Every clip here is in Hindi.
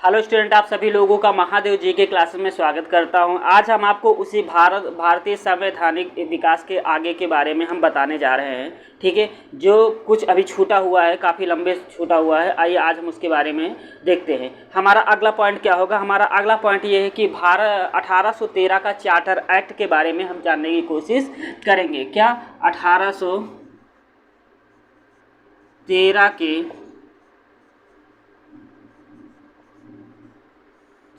हेलो स्टूडेंट, आप सभी लोगों का महादेव जी के क्लासेस में स्वागत करता हूं। आज हम आपको उसी भारतीय संवैधानिक विकास के आगे के बारे में हम बताने जा रहे हैं। ठीक है, जो कुछ अभी छूटा हुआ है, काफ़ी लंबे छूटा हुआ है। आइए आज हम उसके बारे में देखते हैं। हमारा अगला पॉइंट क्या होगा? हमारा अगला पॉइंट ये है कि भारत 1813 का चार्टर एक्ट के बारे में हम जानने की कोशिश करेंगे। क्या 1813 के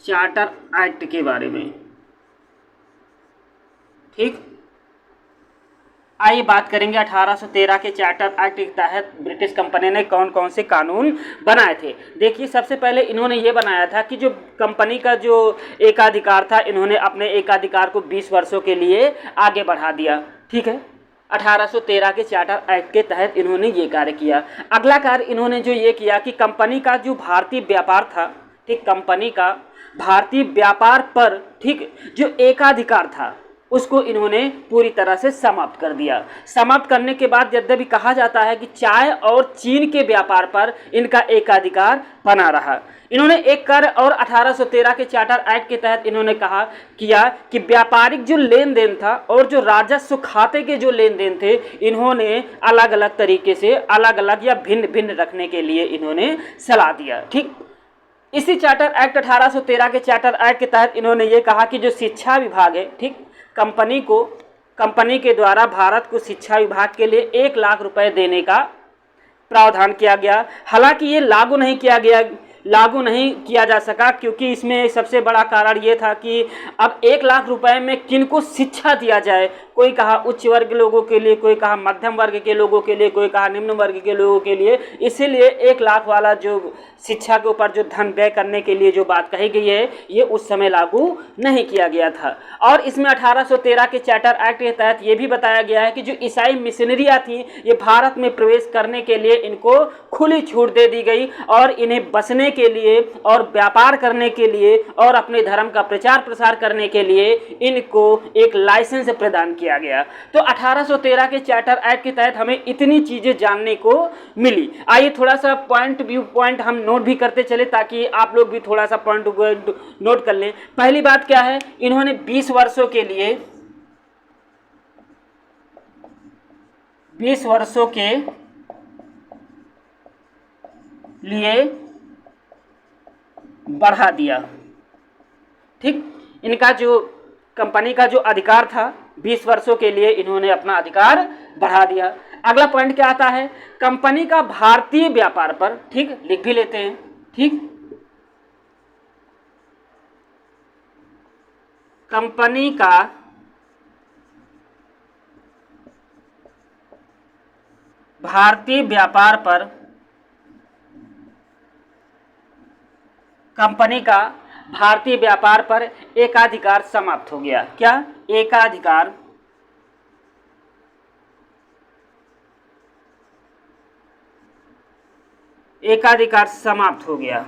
चार्टर एक्ट के बारे में। ठीक, आइए बात करेंगे 1813 के चार्टर एक्ट के तहत ब्रिटिश कंपनी ने कौन कौन से कानून बनाए थे। देखिए, सबसे पहले इन्होंने ये बनाया था कि जो कंपनी का जो एकाधिकार था, इन्होंने अपने एकाधिकार को 20 वर्षों के लिए आगे बढ़ा दिया। ठीक है, 1813 के चार्टर एक्ट के तहत इन्होंने ये कार्य किया। अगला कार्य इन्होंने जो ये किया कि कंपनी का जो भारतीय व्यापार था, ठीक, कंपनी का भारतीय व्यापार पर, ठीक, जो एकाधिकार था उसको इन्होंने पूरी तरह से समाप्त कर दिया। समाप्त करने के बाद यद्यपि कहा जाता है कि चाय और चीन के व्यापार पर इनका एकाधिकार बना रहा। इन्होंने एक कार्य और 1813 के चार्टर एक्ट के तहत इन्होंने कहा किया कि व्यापारिक जो लेन देन था और जो राजस्व खाते के जो लेन देन थे, इन्होंने अलग अलग तरीके से, अलग अलग या भिन्न भिन्न रखने के लिए इन्होंने सलाह दिया। ठीक, इसी चार्टर एक्ट 1813 के चार्टर एक्ट के तहत इन्होंने ये कहा कि जो शिक्षा विभाग है, ठीक, कंपनी के द्वारा भारत को शिक्षा विभाग के लिए 1 लाख रुपए देने का प्रावधान किया गया। हालांकि ये लागू नहीं किया जा सका, क्योंकि इसमें सबसे बड़ा कारण ये था कि अब 1 लाख रुपए में किनको शिक्षा दिया जाए। कोई कहा उच्च वर्ग के लोगों के लिए, कोई कहा मध्यम वर्ग के लोगों के लिए, कोई कहा निम्न वर्ग के लोगों के लिए। इसीलिए 1 लाख वाला जो शिक्षा के ऊपर जो धन व्यय करने के लिए जो बात कही गई है, ये उस समय लागू नहीं किया गया था। और इसमें 1813 के चार्टर एक्ट के तहत ये भी बताया गया है कि जो ईसाई मिशनरियाँ थी, ये भारत में प्रवेश करने के लिए इनको खुली छूट दे दी गई और इन्हें बसने के लिए और व्यापार करने के लिए और अपने धर्म का प्रचार प्रसार करने के लिए इनको एक लाइसेंस प्रदान किया गया। तो 1813 के चार्टर एक्ट के तहत हमें इतनी चीजें जानने को मिली। आइए थोड़ा सा व्यू पॉइंट हम नोट भी करते चले, ताकि आप लोग भी थोड़ा सा पॉइंट नोट कर लें। पहली बात क्या है, इन्होंने 20 वर्षों के लिए बढ़ा दिया। ठीक, इनका जो कंपनी का जो अधिकार था, 20 वर्षों के लिए इन्होंने अपना अधिकार बढ़ा दिया। अगला पॉइंट क्या आता है, कंपनी का भारतीय व्यापार पर, ठीक, लिख भी लेते हैं। ठीक, कंपनी का भारतीय व्यापार पर, कंपनी का भारतीय व्यापार पर एकाधिकार समाप्त हो गया। क्या? एकाधिकार समाप्त हो गया।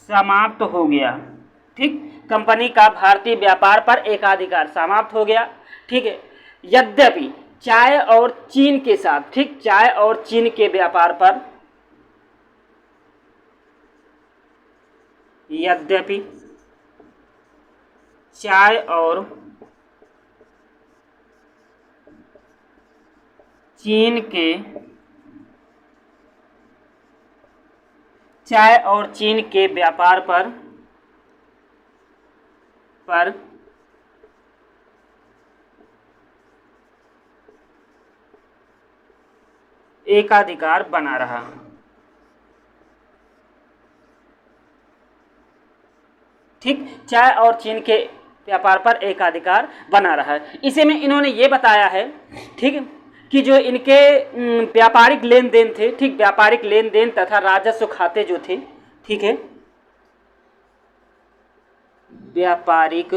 समाप्त हो गया। ठीक, कंपनी का भारतीय व्यापार पर एकाधिकार समाप्त हो गया। ठीक है, यद्यपि चाय और चीन के साथ, ठीक, चाय और चीन के व्यापार पर, यद्यपि चाय और चीन के व्यापार पर एकाधिकार बना रहा। ठीक, चाय और चीन के व्यापार पर एकाधिकार बना रहा है। इसी में इन्होंने ये बताया है, ठीक, कि जो इनके व्यापारिक लेन देन थे, ठीक, व्यापारिक लेन देन तथा राजस्व खाते जो थे, ठीक है, व्यापारिक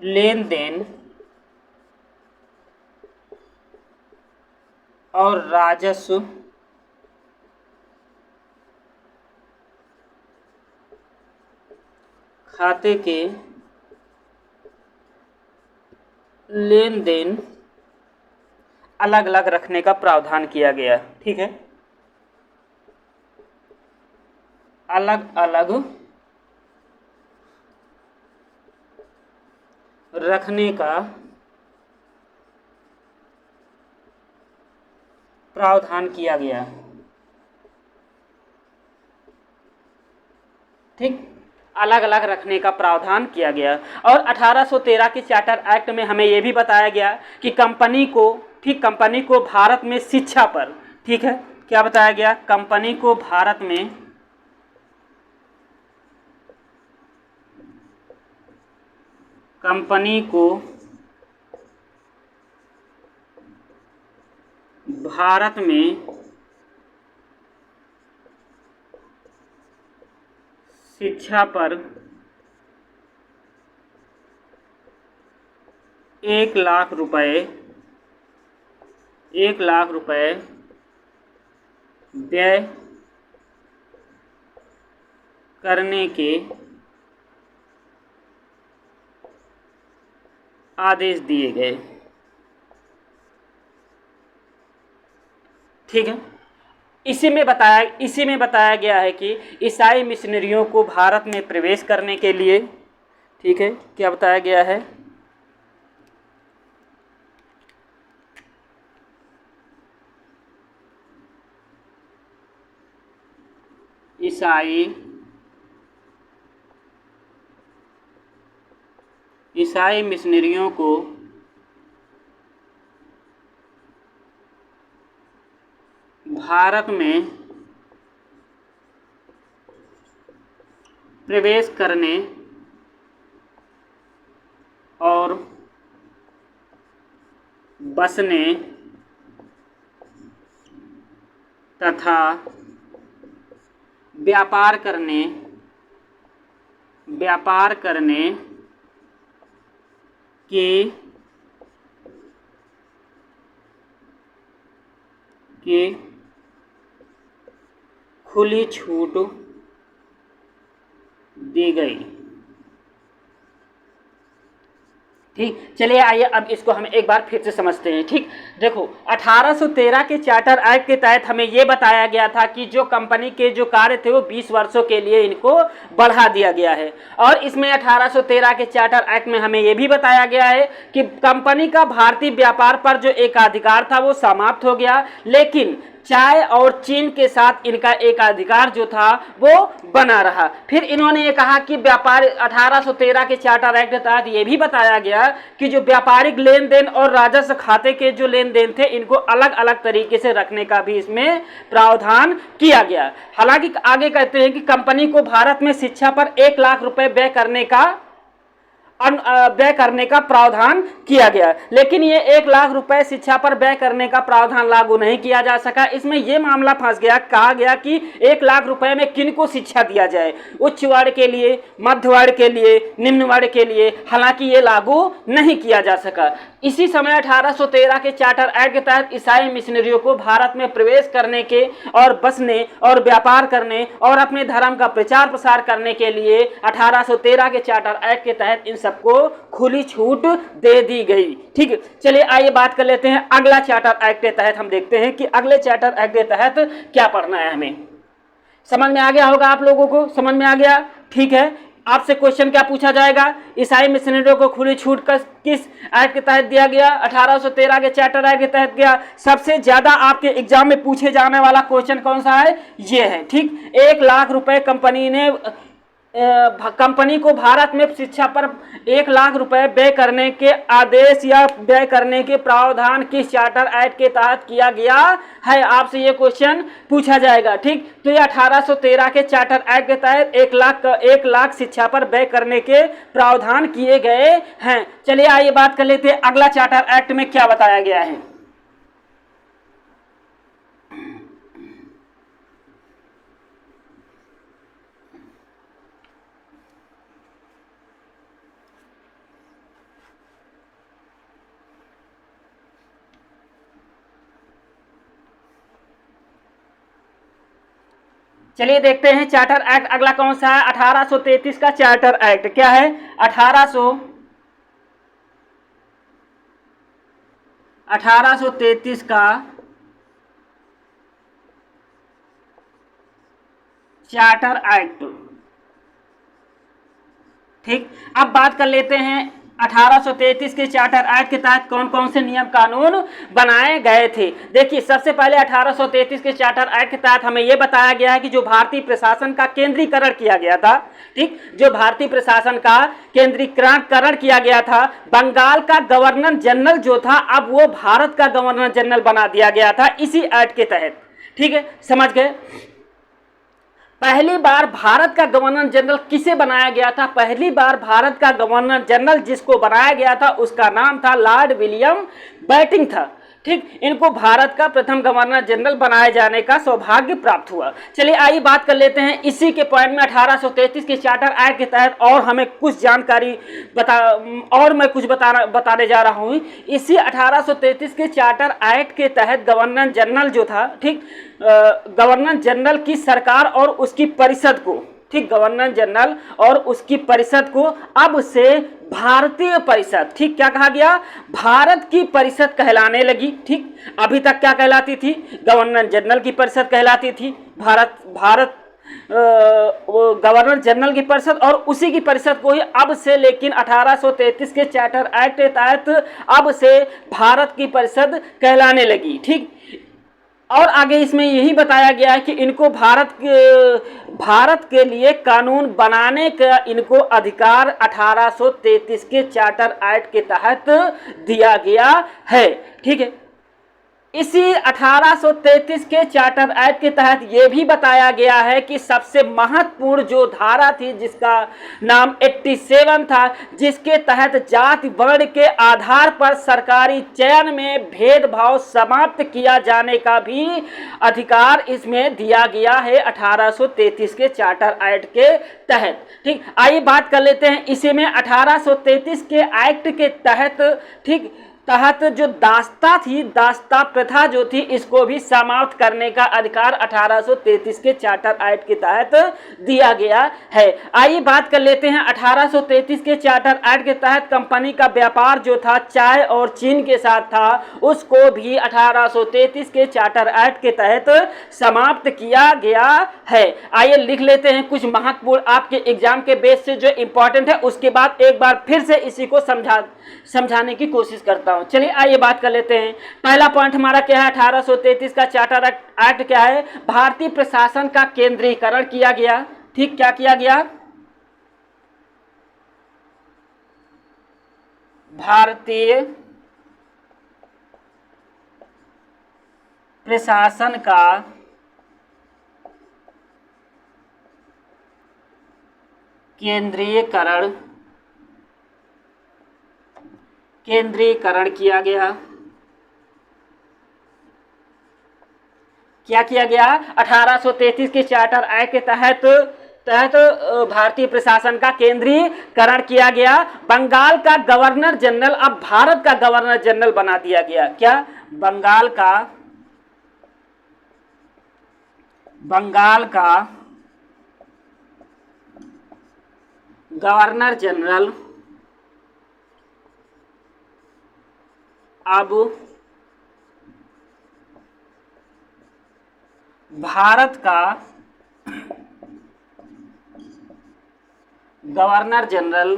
लेन देन और राजस्व खाते के लेन देन अलग अलग रखने का प्रावधान किया गया। ठीक है, अलग अलग रखने का प्रावधान किया गया। ठीक, अलग अलग रखने का प्रावधान किया गया। और 1813 के चार्टर एक्ट में हमें यह भी बताया गया कि कंपनी को, ठीक, कंपनी को भारत में शिक्षा पर, ठीक है, क्या बताया गया, कंपनी को भारत में कंपनी को भारत में शिक्षा पर 1,00,000 रुपए, 1,00,000 रुपए व्यय करने के आदेश दिए गए। ठीक है, इसी में बताया गया है कि ईसाई मिशनरियों को भारत में प्रवेश करने के लिए, ठीक है, क्या बताया गया है, ईसाई मिशनरियों को भारत में प्रवेश करने और बसने तथा व्यापार करने की खुली छूट दी गई। ठीक, चलिए आइए अब इसको हम एक बार फिर से समझते हैं। ठीक, देखो 1813 के चार्टर एक्ट के तहत हमें यह बताया गया था कि जो कंपनी के जो कार्य थे वो 20 वर्षों के लिए इनको बढ़ा दिया गया है। और इसमें 1813 के चार्टर एक्ट में हमें यह भी बताया गया है कि कंपनी का भारतीय व्यापार पर जो एकाधिकार था वो समाप्त हो गया, लेकिन चाय और चीन के साथ इनका एकाधिकार जो था वो बना रहा। फिर इन्होंने ये कहा कि व्यापार 1813 के चार्टर एक्ट के तहत ये भी बताया गया कि जो व्यापारिक लेन देन और राजस्व खाते के जो लेन देन थे इनको अलग अलग तरीके से रखने का भी इसमें प्रावधान किया गया। हालांकि आगे कहते हैं कि कंपनी को भारत में शिक्षा पर 1,00,000 रुपए व्यय करने का प्रावधान किया गया, लेकिन ये 1,00,000 रुपए शिक्षा पर व्यय करने का प्रावधान लागू नहीं किया जा सका। इसमें यह मामला फंस गया, कहा गया कि 1,00,000 रुपए में किनको शिक्षा दिया जाए, उच्च वर्ग के लिए, मध्य वर्ग के लिए, निम्न वर्ग के लिए, हालांकि ये लागू नहीं किया जा सका। इसी समय 1813 के चार्टर एक्ट के तहत ईसाई मिशनरियों को भारत में प्रवेश करने के और बसने और व्यापार करने और अपने धर्म का प्रचार प्रसार करने के लिए 1813 के चार्टर एक्ट के तहत इन सबको खुली छूट दे दी गई। ठीक है, चलिए आइए बात कर लेते हैं अगला चार्टर एक्ट के तहत। हम देखते हैं कि अगले चार्टर एक्ट के तहत क्या पढ़ना है हमें। समझ में आ गया होगा आप लोगों को, समझ में आ गया। ठीक है, आपसे क्वेश्चन क्या पूछा जाएगा, ईसाई मिशनरियों को खुली छूट किस एक्ट के तहत दिया गया, 1813 के चार्टर एक्ट के तहत दिया। सबसे ज्यादा आपके एग्जाम में पूछे जाने वाला क्वेश्चन कौन सा है, ये है। ठीक, 1,00,000 रुपए कंपनी को भारत में शिक्षा पर 1,00,000 रुपए व्यय करने के आदेश या व्यय करने के प्रावधान किस चार्टर एक्ट के तहत किया गया है, आपसे ये क्वेश्चन पूछा जाएगा। ठीक, तो ये 1813 के चार्टर एक्ट के तहत 1,00,000 शिक्षा पर व्यय करने के प्रावधान किए गए हैं। चलिए आइए बात कर लेते हैं अगला चार्टर एक्ट में क्या बताया गया है। चलिए देखते हैं चार्टर एक्ट अगला कौन सा है। 1833 का चार्टर एक्ट क्या है, 1833 का चार्टर एक्ट। ठीक, अब बात कर लेते हैं 1833 के चार्टर एक्ट के तहत कौन कौन से नियम कानून बनाए गए थे। देखिए, सबसे पहले 1833 के चार्टर एक्ट के तहत हमें यह बताया गया है कि जो भारतीय प्रशासन का केंद्रीकरण किया गया था, ठीक, जो भारतीय प्रशासन का केंद्रीकरण किया गया था, बंगाल का गवर्नर जनरल जो था अब वो भारत का गवर्नर जनरल बना दिया गया था इसी एक्ट के तहत। ठीक है, समझ गए। पहली बार भारत का गवर्नर जनरल किसे बनाया गया था? पहली बार भारत का गवर्नर जनरल जिसको बनाया गया था उसका नाम था लॉर्ड विलियम बेंटिंक था। ठीक, इनको भारत का प्रथम गवर्नर जनरल बनाए जाने का सौभाग्य प्राप्त हुआ। चलिए आइए बात कर लेते हैं इसी के पॉइंट में 1833 के चार्टर एक्ट के तहत और हमें कुछ जानकारी बताने जा रहा हूँ। इसी 1833 के चार्टर एक्ट के तहत गवर्नर जनरल जो था, ठीक, गवर्नर जनरल की सरकार और उसकी परिषद को, ठीक, गवर्नर जनरल और उसकी परिषद को अब से भारतीय परिषद, ठीक, क्या कहा गया? भारत की परिषद कहलाने लगी। ठीक, अभी तक क्या कहलाती थी? गवर्नर जनरल की परिषद कहलाती थी। गवर्नर जनरल की परिषद और उसी की परिषद को ही अब से, लेकिन 1833 के चार्टर एक्ट के तहत अब से भारत की परिषद कहलाने लगी। ठीक, और आगे इसमें यही बताया गया है कि इनको भारत के लिए कानून बनाने का इनको अधिकार 1833 के चार्टर एक्ट के तहत दिया गया है। ठीक है, इसी 1833 के चार्टर एक्ट के तहत यह भी बताया गया है कि सबसे महत्वपूर्ण जो धारा थी जिसका नाम 87 था, जिसके तहत जाति वर्ण के आधार पर सरकारी चयन में भेदभाव समाप्त किया जाने का भी अधिकार इसमें दिया गया है 1833 के चार्टर एक्ट के तहत। ठीक, आइए बात कर लेते हैं इसी में 1833 के एक्ट के तहत, ठीक, जो दास्ता थी, दास्ता प्रथा जो थी, इसको भी समाप्त करने का अधिकार 1833 के चार्टर एक्ट के तहत दिया गया है। आइए बात कर लेते हैं 1833 के चार्टर एक्ट के तहत कंपनी का व्यापार जो था चाय और चीन के साथ था, उसको भी 1833 के चार्टर एक्ट के तहत समाप्त किया गया है। आइए लिख लेते हैं कुछ महत्वपूर्ण आपके एग्जाम के बेस से जो इंपॉर्टेंट है, उसके बाद एक बार फिर से इसी को समझाने की कोशिश करता हूं। चलिए आइए बात कर लेते हैं। पहला पॉइंट हमारा क्या है? 1833 का चार्टर एक्ट क्या है? भारतीय प्रशासन का केंद्रीकरण किया गया। ठीक, क्या किया गया? भारतीय प्रशासन का केंद्रीकरण किया गया। क्या किया गया? 1833 के चार्टर एक्ट के तहत भारतीय प्रशासन का केंद्रीकरण किया गया। बंगाल का गवर्नर जनरल अब भारत का गवर्नर जनरल बना दिया गया। क्या? बंगाल का गवर्नर जनरल अब भारत का गवर्नर जनरल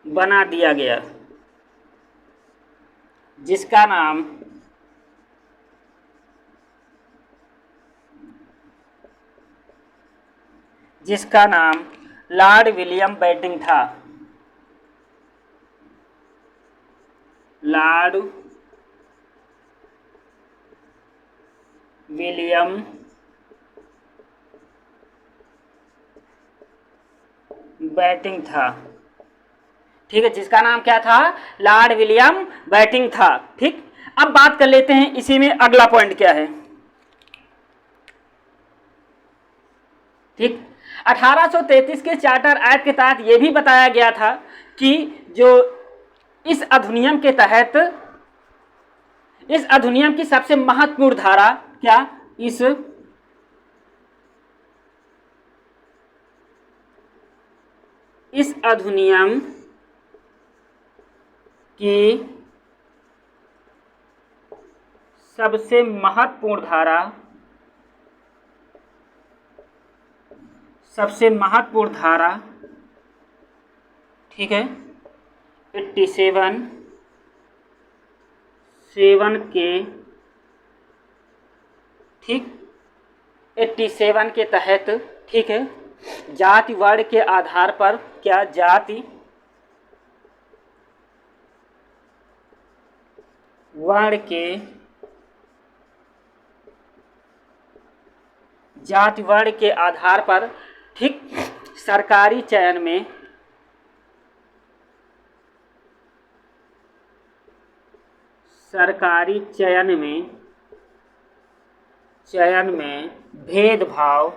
बना दिया गया, जिसका नाम लॉर्ड विलियम बेंटिंक था। लॉर्ड विलियम बेंटिंक था। ठीक है, जिसका नाम क्या था? लॉर्ड विलियम बेंटिंक था। ठीक, अब बात कर लेते हैं इसी में अगला पॉइंट क्या है। ठीक, 1833 के चार्टर एक्ट के तहत यह भी बताया गया था कि जो इस अधिनियम के तहत, इस अधिनियम की सबसे महत्वपूर्ण धारा क्या? इस इस अधिनियम की सबसे महत्वपूर्ण धारा, ठीक है, 87 के, ठीक, 87 के तहत, ठीक है, जाति वर्ण के आधार पर, क्या जाति वर्ण के आधार पर, ठीक, सरकारी चयन में भेदभाव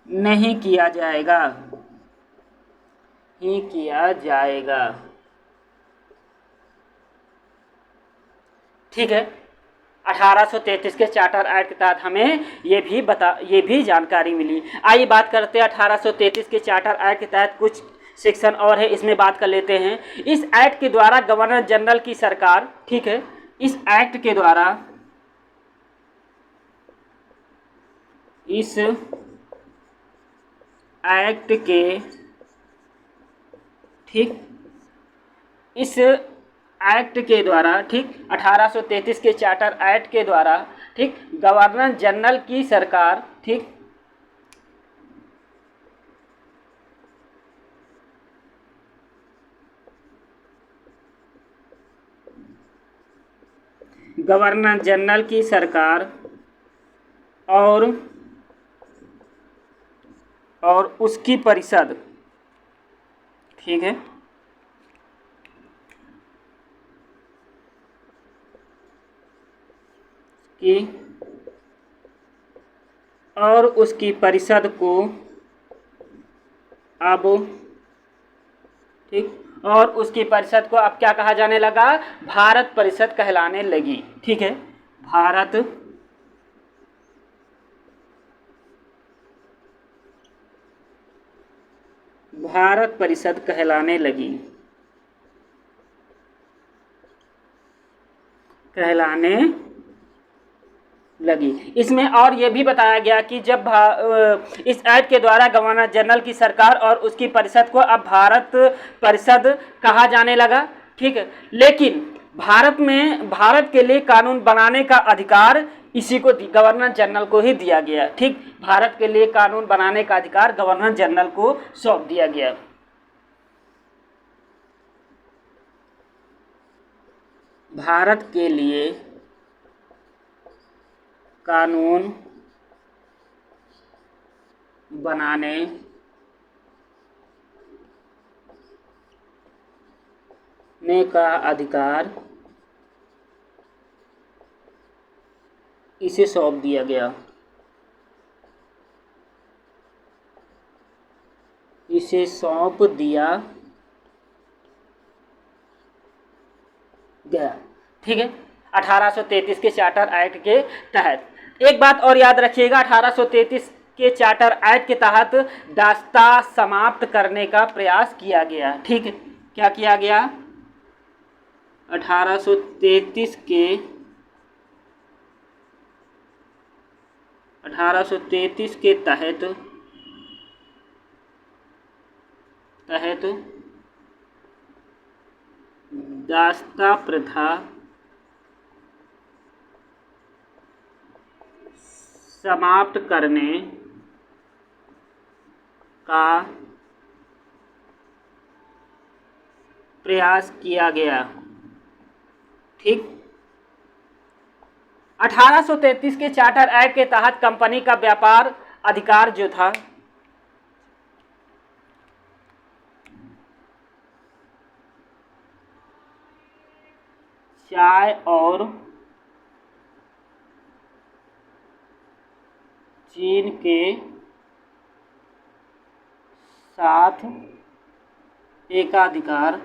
नहीं किया जाएगा, ठीक है। 1833 के चार्टर एक्ट के तहत हमें ये भी जानकारी मिली। आइए बात करते हैं 1833 के चार्टर एक्ट के तहत कुछ सेक्शन और है, इसमें बात कर लेते हैं। इस एक्ट के द्वारा गवर्नर जनरल की सरकार, ठीक है, इस एक्ट के द्वारा ठीक, 1833 के चार्टर एक्ट के द्वारा, ठीक, गवर्नर जनरल की सरकार, ठीक, गवर्नर जनरल की सरकार और उसकी परिषद, ठीक है, और उसकी परिषद को अब, ठीक, और उसकी परिषद को अब क्या कहा जाने लगा? भारत परिषद कहलाने लगी, ठीक है, भारत परिषद कहलाने लगी। इसमें और ये भी बताया गया कि जब इस एक्ट के द्वारा गवर्नर जनरल की सरकार और उसकी परिषद को अब भारत परिषद कहा जाने लगा, ठीक है, लेकिन भारत के लिए कानून बनाने का अधिकार इसी को, गवर्नर जनरल को ही दिया गया, ठीक, भारत के लिए कानून बनाने का अधिकार गवर्नर जनरल को सौंप दिया गया। भारत के लिए कानून बनाने का अधिकार इसे सौंप दिया गया, ठीक है, 1833 के चार्टर एक्ट के तहत। एक बात और याद रखिएगा, 1833 के चार्टर एक्ट के तहत दास्ता समाप्त करने का प्रयास किया गया, ठीक है, क्या किया गया? 1833 के तहत दास्ता प्रथा समाप्त करने का प्रयास किया गया, ठीक। 1833 के चार्टर एक्ट के तहत कंपनी का व्यापार अधिकार जो था, चाय और चीन के साथ एकाधिकार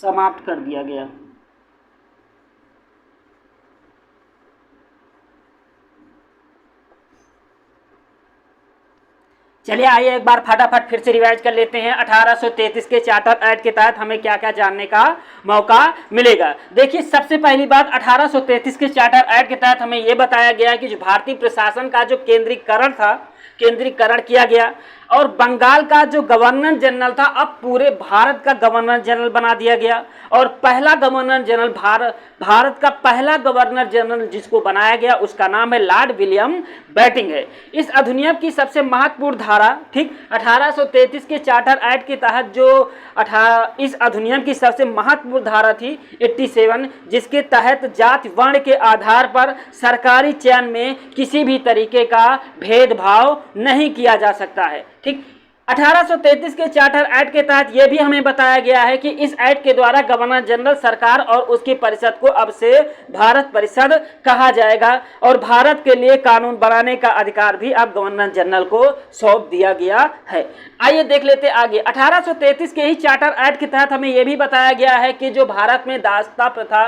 समाप्त कर दिया गया। चलिए आइए एक बार फटाफट फिर से रिवाइज कर लेते हैं। 1833 के चार्टर एक्ट के तहत हमें क्या क्या जानने का मौका मिलेगा। देखिए सबसे पहली बात, 1833 के चार्टर एक्ट के तहत हमें यह बताया गया कि जो भारतीय प्रशासन का जो केंद्रीकरण किया गया और बंगाल का जो गवर्नर जनरल था अब पूरे भारत का गवर्नर जनरल बना दिया गया। और पहला गवर्नर जनरल भारत का पहला गवर्नर जनरल जिसको बनाया गया उसका नाम है लॉर्ड विलियम बेंटिंक है। इस अधिनियम की सबसे महत्वपूर्ण धारा, ठीक, 1833 के चार्टर एक्ट के तहत जो इस अधिनियम की सबसे महत्वपूर्ण धारा थी 87, जिसके तहत जाति वर्ण के आधार पर सरकारी चयन में किसी भी तरीके का भेदभाव नहीं किया जा सकता है। ठीक, 1833 के चार्टर एक्ट के तहत यह भी हमें बताया गया है कि इस एक्ट के द्वारा गवर्नर जनरल सरकार और उसकी परिषद को अब से भारत परिषद कहा जाएगा और भारत के लिए कानून बनाने का अधिकार भी अब गवर्नर जनरल को सौंप दिया गया है। आइए देख लेते आगे। 1833 के ही चार्टर एक्ट के तहत हमें यह भी बताया गया है कि जो भारत में दासता प्रथा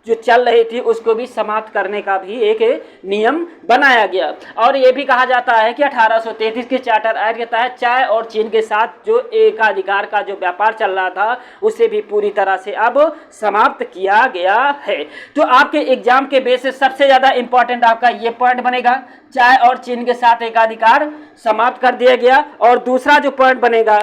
जो चल रही थी उसको भी समाप्त करने का भी एक नियम बनाया गया। और ये भी कहा जाता है कि 1833 के चार्टर एक्ट के तहत चाय और चीन के साथ जो एकाधिकार का जो व्यापार चल रहा था उसे भी पूरी तरह से अब समाप्त किया गया है। तो आपके एग्जाम के बेस से सबसे ज़्यादा इंपॉर्टेंट आपका ये पॉइंट बनेगा, चाय और चीन के साथ एकाधिकार समाप्त कर दिया गया। और दूसरा जो पॉइंट बनेगा,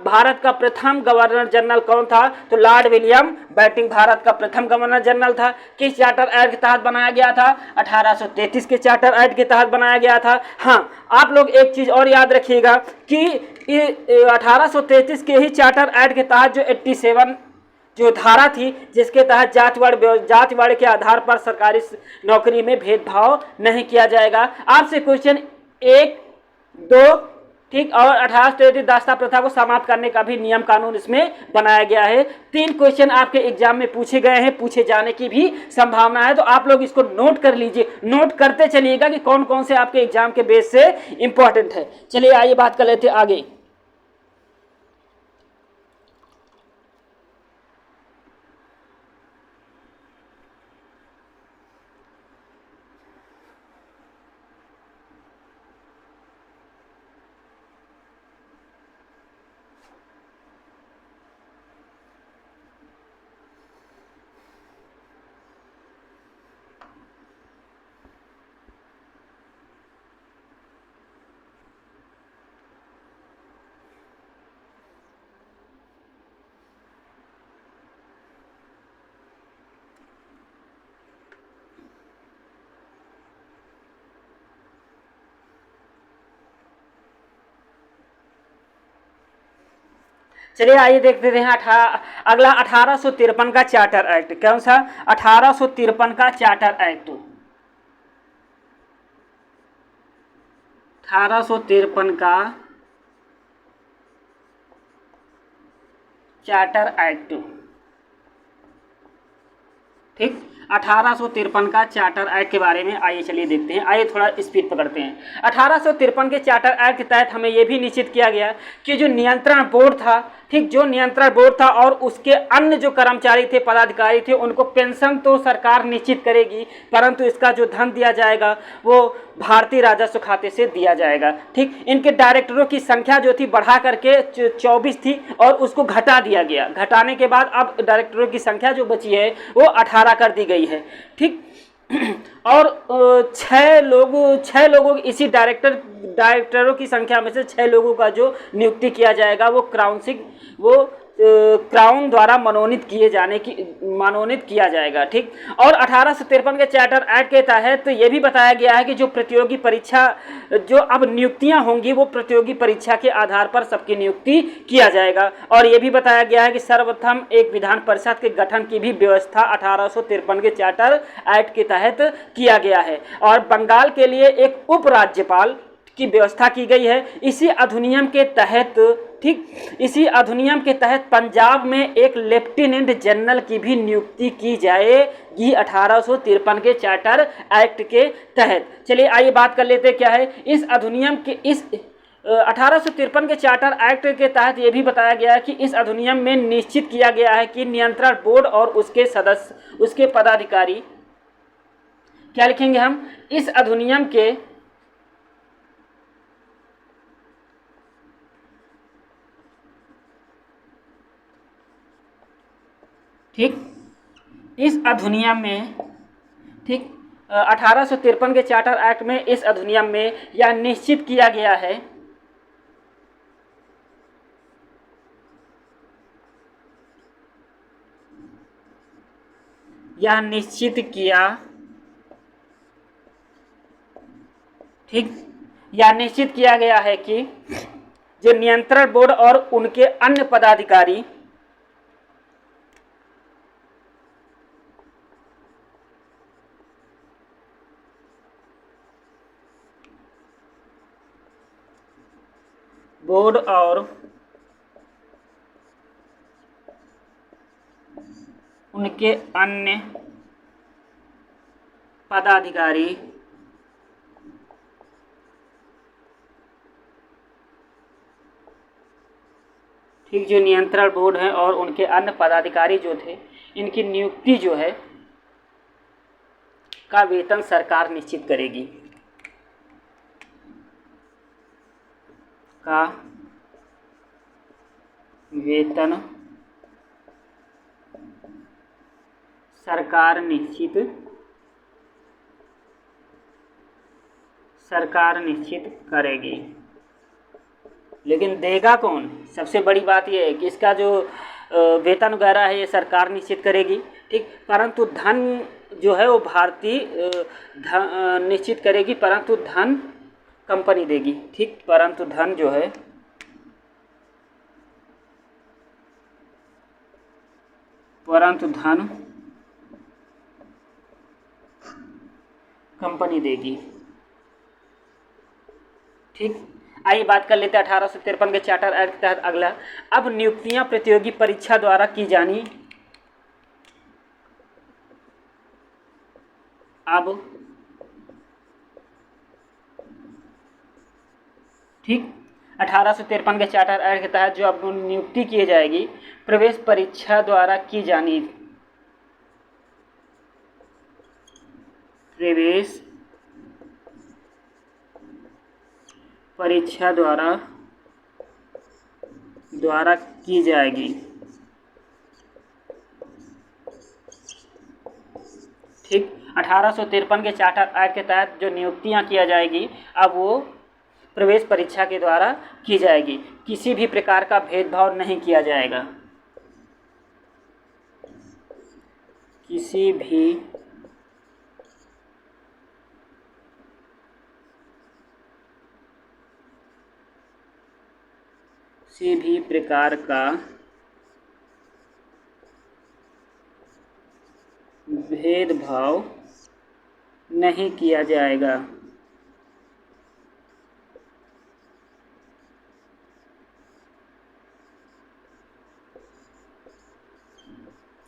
भारत का प्रथम गवर्नर जनरल कौन था, तो लॉर्ड विलियम बेंटिंक भारत का प्रथम गवर्नर जनरल था। किस चार्टर एक्ट के तहत बनाया गया था, 1833 के चार्टर एक्ट के तहत बनाया गया था। हाँ, आप लोग एक चीज और याद रखिएगा कि 1833 के ही चार्टर एक्ट के तहत जो 87 जो धारा थी जिसके तहत जाति वर्ग के आधार पर सरकारी नौकरी में भेदभाव नहीं किया जाएगा। आपसे क्वेश्चन 1, 2, ठीक, और 1833 दासता प्रथा को समाप्त करने का भी नियम कानून इसमें बनाया गया है। 3 क्वेश्चन आपके एग्जाम में पूछे गए हैं, पूछे जाने की भी संभावना है। तो आप लोग इसको नोट कर लीजिए, नोट करते चलिएगा कि कौन कौन से आपके एग्जाम के बेस से इंपॉर्टेंट है। चलिए आइए बात कर लेते आगे। चलिए आइए देखते हैं अगला 1853 का चार्टर एक्ट। कौन सा, 1853 का चार्टर एक्ट। 1853 का चार्टर एक्ट, ठीक, 1853 का चार्टर एक्ट के बारे में आइए चलिए देखते हैं। आइए थोड़ा स्पीड पकड़ते हैं। 1853 के चार्टर एक्ट के तहत हमें यह भी निश्चित किया गया कि जो नियंत्रण बोर्ड था, ठीक, जो नियंत्रण बोर्ड था और उसके अन्य जो कर्मचारी थे, पदाधिकारी थे, उनको पेंशन तो सरकार निश्चित करेगी, परंतु इसका जो धन दिया जाएगा वो भारतीय राजस्व खाते से दिया जाएगा। ठीक, इनके डायरेक्टरों की संख्या जो थी बढ़ा करके 24 थी और उसको घटा दिया गया। घटाने के बाद अब डायरेक्टरों की संख्या जो बची है वो 18 कर दी गई है। ठीक, और 6 लोगों इसी डायरेक्टरों की संख्या में से 6 लोगों का जो नियुक्ति किया जाएगा वो क्राउन द्वारा मनोनीत किया जाएगा। ठीक, और 1853 के चार्टर एक्ट के तहत तो ये भी बताया गया है कि जो प्रतियोगी परीक्षा जो अब नियुक्तियां होंगी वो प्रतियोगी परीक्षा के आधार पर सबकी नियुक्ति किया जाएगा। और ये भी बताया गया है कि सर्वप्रथम एक विधान परिषद के गठन की भी व्यवस्था 1853 के चार्टर एक्ट के तहत किया गया है। और बंगाल के लिए एक उपराज्यपाल की व्यवस्था की गई है। इसी अधिनियम के तहत, ठीक, इसी अधिनियम के तहत पंजाब में एक लेफ्टिनेंट जनरल की भी नियुक्ति की जाएगी 1853 के चार्टर एक्ट के तहत। चलिए आइए बात कर लेते हैं क्या है इस अधिनियम के 1853 के चार्टर एक्ट के तहत ये भी बताया गया है कि इस अधिनियम में निश्चित किया गया है कि नियंत्रण बोर्ड और उसके सदस्य, उसके पदाधिकारी, क्या लिखेंगे हम, इस अधिनियम के ठीक, इस अधिनियम में, ठीक, 1853 के चार्टर एक्ट में इस अधिनियम में यह निश्चित किया गया है, यह निश्चित किया, ठीक, यह निश्चित किया गया है कि जो नियंत्रण बोर्ड और उनके अन्य पदाधिकारी, बोर्ड और उनके अन्य पदाधिकारी ठीक, जो नियंत्रण बोर्ड है और उनके अन्य पदाधिकारी जो थे, इनकी नियुक्ति जो है का वेतन सरकार निश्चित करेगी, का वेतन सरकार निश्चित करेगी। लेकिन देगा कौन? सबसे बड़ी बात यह है कि इसका जो वेतन वगैरह है ये सरकार निश्चित करेगी, ठीक, परंतु धन जो है वो भारतीय निश्चित करेगी, परंतु धन कंपनी देगी, ठीक, परंतु धन जो है कंपनी देगी, ठीक। आइए बात कर लेते हैं 1853 के चार्टर एक्ट के तहत अगला। अब नियुक्तियां प्रतियोगी परीक्षा द्वारा की जानी, अब, ठीक, 1853 के चार्टर एक्ट के तहत जो अब नियुक्ति की जाएगी प्रवेश परीक्षा द्वारा की जानी, प्रवेश परीक्षा द्वारा की जाएगी, ठीक। 1853 के चार्टर एक्ट के तहत जो नियुक्तियां किया जाएगी अब वो प्रवेश परीक्षा के द्वारा की जाएगी, किसी भी प्रकार का भेदभाव नहीं किया जाएगा, किसी भी प्रकार का भेदभाव नहीं किया जाएगा,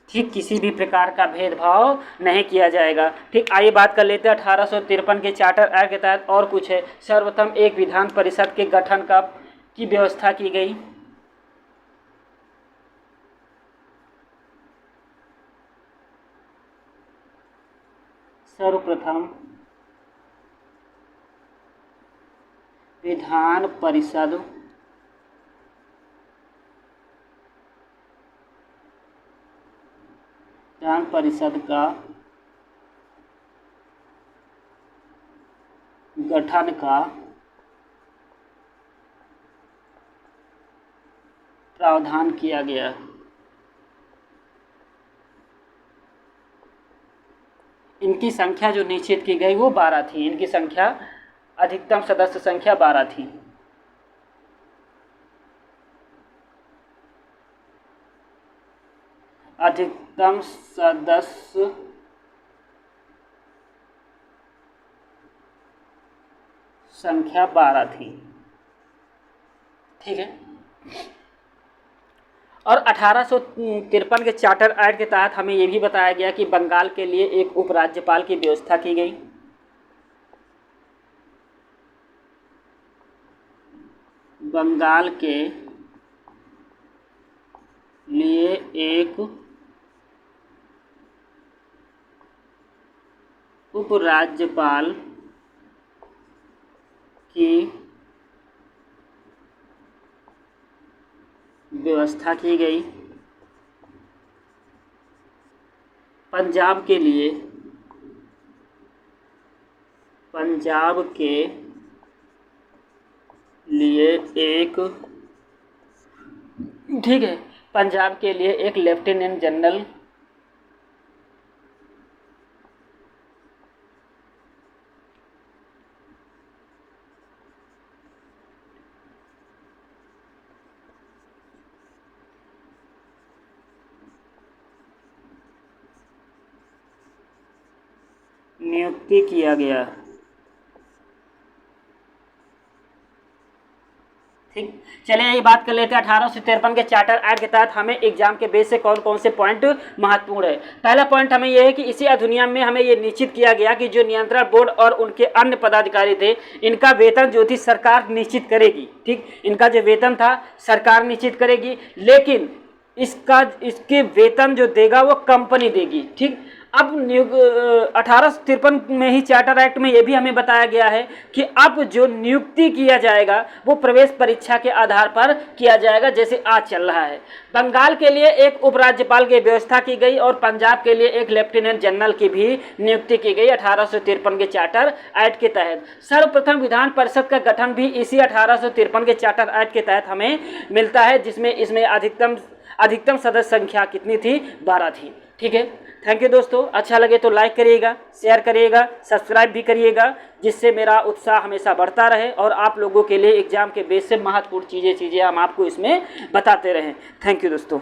ठीक, किसी भी प्रकार का भेदभाव नहीं किया जाएगा, ठीक। आइए बात कर लेते हैं 1853 के चार्टर एक्ट के तहत और कुछ है। सर्वप्रथम एक विधान परिषद के गठन की व्यवस्था की गई, सर्वप्रथम विधान परिषद का गठन का प्रावधान किया गया, इनकी संख्या जो निश्चित की गई वो 12 थी, इनकी संख्या, अधिकतम सदस्य संख्या 12 थी, अधिकतम सदस्य संख्या 12 थी, ठीक है। और 1853 के चार्टर एक्ट के तहत हमें ये भी बताया गया कि बंगाल के लिए एक उपराज्यपाल की व्यवस्था की गई, बंगाल के लिए एक उपराज्यपाल की व्यवस्था की गई। पंजाब के लिए एक, ठीक है, पंजाब के लिए एक लेफ्टिनेंट जनरल नियुक्ति किया गया। ठीक, चलिए ये बात कर लेते हैं 1853 के चार्टर एक्ट के तहत हमें एग्जाम के बेस से कौन कौन से पॉइंट महत्वपूर्ण है। पहला पॉइंट हमें यह है कि इसी अधिनियम में हमें ये निश्चित किया गया कि जो नियंत्रण बोर्ड और उनके अन्य पदाधिकारी थे, इनका वेतन जो थी सरकार निश्चित करेगी। ठीक, इनका जो वेतन था सरकार निश्चित करेगी, लेकिन इसके वेतन जो देगा वो कंपनी देगी। ठीक, अब 1853 में ही चार्टर एक्ट में ये भी हमें बताया गया है कि अब जो नियुक्ति किया जाएगा वो प्रवेश परीक्षा के आधार पर किया जाएगा, जैसे आज चल रहा है। बंगाल के लिए एक उपराज्यपाल की व्यवस्था की गई और पंजाब के लिए एक लेफ्टिनेंट जनरल की भी नियुक्ति की गई 1853 के चार्टर एक्ट के तहत। सर्वप्रथम विधान परिषद का गठन भी इसी 1853 के चार्टर एक्ट के तहत हमें मिलता है, जिसमें इसमें अधिकतम सदस्य संख्या कितनी थी? 12 थी। ठीक है, थैंक यू दोस्तों। अच्छा लगे तो लाइक करिएगा, शेयर करिएगा, सब्सक्राइब भी करिएगा, जिससे मेरा उत्साह हमेशा बढ़ता रहे और आप लोगों के लिए एग्जाम के बेस से महत्वपूर्ण चीज़ें हम आपको इसमें बताते रहें। थैंक यू दोस्तों।